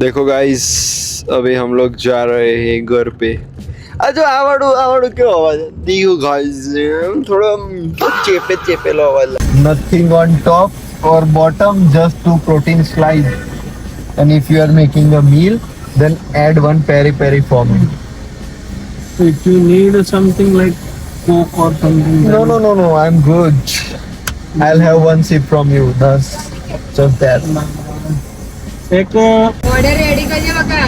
देखो गाइस अभी हम लोग जा रहे हैं घर पे। जो आवड़ू क्यों आवाज है? देखो गाइस थोड़ा चेपे चेपे लो आवाज। Nothing on top or bottom, just 2 protein slice. And if you are making a meal, then add 1 peri peri for me. If you need something like Coke or something. No, I'm good. I'll have 1 sip from you. That's just that. एक order ready करिए बका.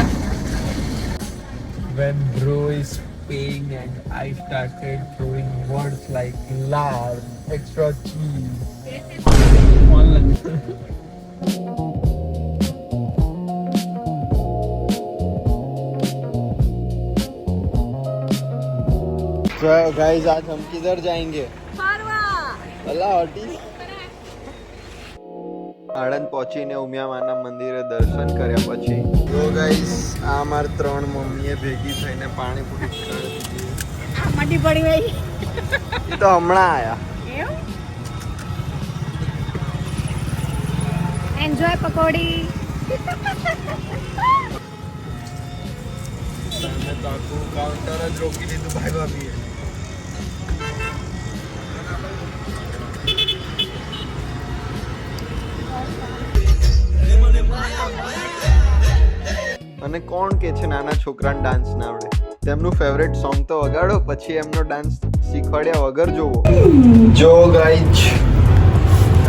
When bro is paying and I started throwing words like lard, extra cheese. Online. So guys आज हम किधर जाएंगे? ફરવા. અલા હટી. આણંદ પહોંચીને ઉમિયામાના મંદિરે દર્શન કર્યા પછી તો ગાઈસ આ માર 3 મમ્મીએ ભેગી થઈને પાણીપુરી ખાધી. મડી પડી ગઈ. એ તો હમણાં આયા. એવું? એન્જોય પકોડી. સામે તો આખું કાઉન્ટર જ રોકી દીધું ભાઈ ભાભીએ. અને કોણ કે છે નાના છોકરાને ડાન્સ ના આવડે? તેમનું ફેવરેટ સોંગ તો વગાડો પછી એમનો ડાન્સ શીખવાડ્યા વગર જોવો. જો ગાઈઝ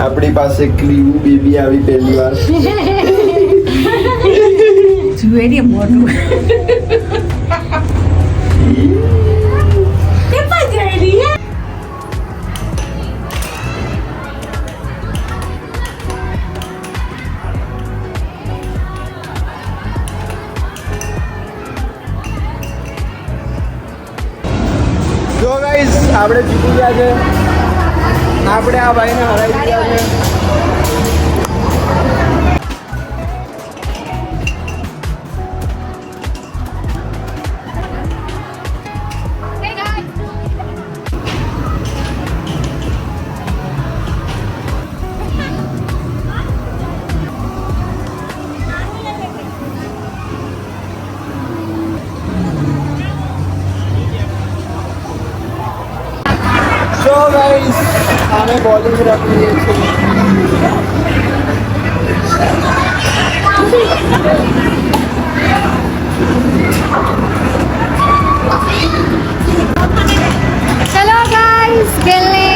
આપણી પાસે ક્લીવ બેબી આવી પહેલી વાર. જુએ ને મોટું. કેપા જઈ રહી હે? જો ગાઈસ આપણે જીતી ગયા છે. આપણે આ ભાઈને હરાવી દીધા છે. So guys, हमें बॉलिंग रखनी है. चलो गाइस खेलने.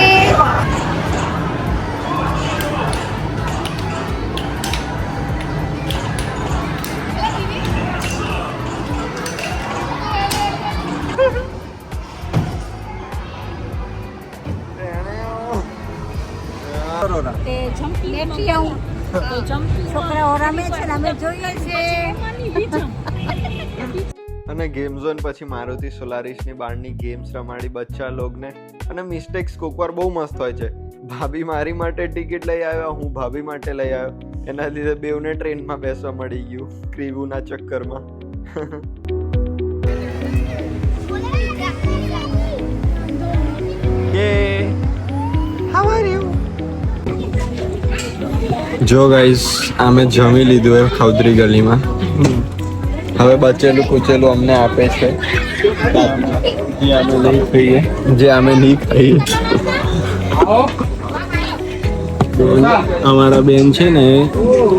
તે જમ્પી લેતી આવું. તે જમ્પી છોકરાઓ રમે છે ને અમે જોઈએ છે. અને ગેમ ઝોન પછી મારુતિ સોલારિસની બહારની ગેમ્સ રમાડી બચ્ચા લોગને. અને મિસ્ટેક્સ કોકવાર બહુ મસ્ત હોય છે. ભાભી મારી માટે ટિકિટ લઈ આવ્યા, હું ભાભી માટે લઈ આવ્યો. એના લીધે બેવને ટ્રેનમાં બેસવા મળી ગયું ક્રીવુના ચક્કરમાં. જો ગાઈસ અમે જમી લીધું એ ખવદરી ગલીમાં. હવે બચેલું કૂચેલું અમને આપે છે જે અમે નહીં ખાઈએ. અમારા બેન છે ને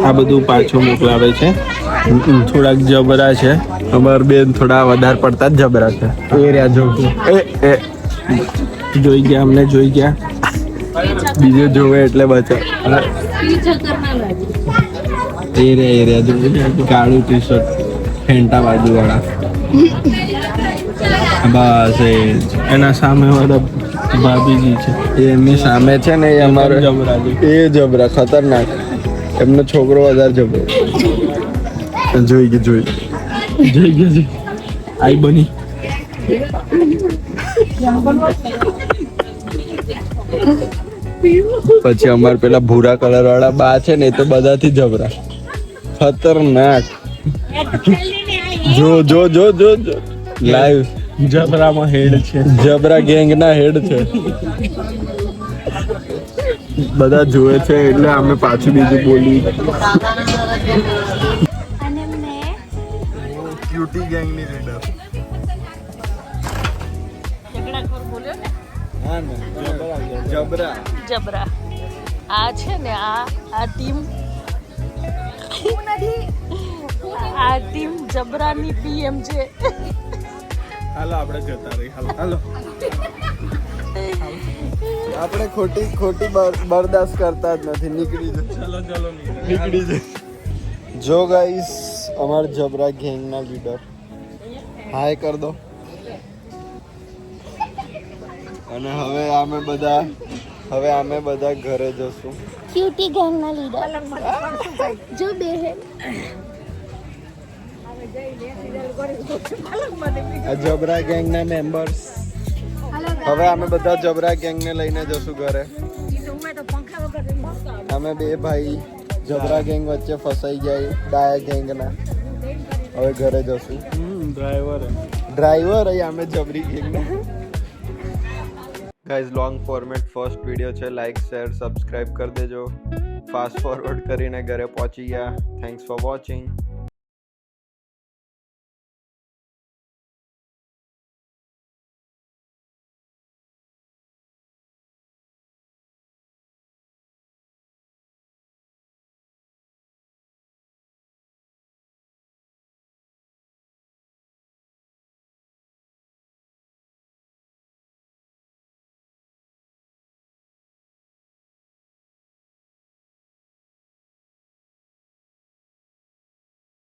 આ બધું પાછું મોકલાવે છે. થોડાક જબરા છે. અમાર બેન થોડા વધારે પડતા જ જબરા છે. એ રહ્યા જો જોઈ ગયા, અમને જોઈ ગયા. બીજું જોવે એટલે બચે. એ રહ્યા જો કાળું ટી શર્ટ ફેંટા બાજુ વાળા. બસ એના સામે વાળા ભાભીજી છે. એમની સામે છે ને એ અમારે જબરા છે. એ જબરા ખતરનાક. એમનો છોકરો વધારે જબરો. જોઈ ગયા છે. આઈ બની પછી અમારે પેલા ભૂરા કલર વાળા બા છે ને એ તો બધાથી જબરા ખતરનાક. જો જો જો જો લાઈવ જબરામાં હેડ છે. જબરા ગેંગ ના હેડ છે. બધા જોવે છે એટલે અમે પાછું બીજું બોલી. અને મેં ક્યુટી ગેંગની લીડર. ઝઘડાખોર બોલ્યો ને હા ને જબરા. જબરા આ છે ને આ ટીમ આ ટીમ જબરાની પીએમ છે. હાલો આપણે જતા રહી. હાલો આપણે ખોટી બરદાસ્ત કરતા જ નથી. નીકળી જાય. ચલો નીકળી જાય. જો ગાઈસ અમાર જબરા ગેંગના લીડર હાય કર દો. અને હવે અમે બધા ઘરે જશું. ક્યુટી ગેંગના લીડર જો બે હે આ જબરા ગેંગના મેમ્બર્સ. હવે અમે બધા જબરા ગેંગને લઈને જશું ઘરે. અમે બે ભાઈ જબરા ગેંગ વચ્ચે ફસાઈ જાય ડાયા ગેંગના. હવે ઘરે જશું. ડ્રાઈવર અમે જબરી ગેંગના. Guys long format first video છે. લાઈક શેર સબસ્ક્રાઇબ કરી દેજો. ફાસ્ટ ફોરવર્ડ કરીને ઘરે પહોંચી ગયા. Thanks for watching.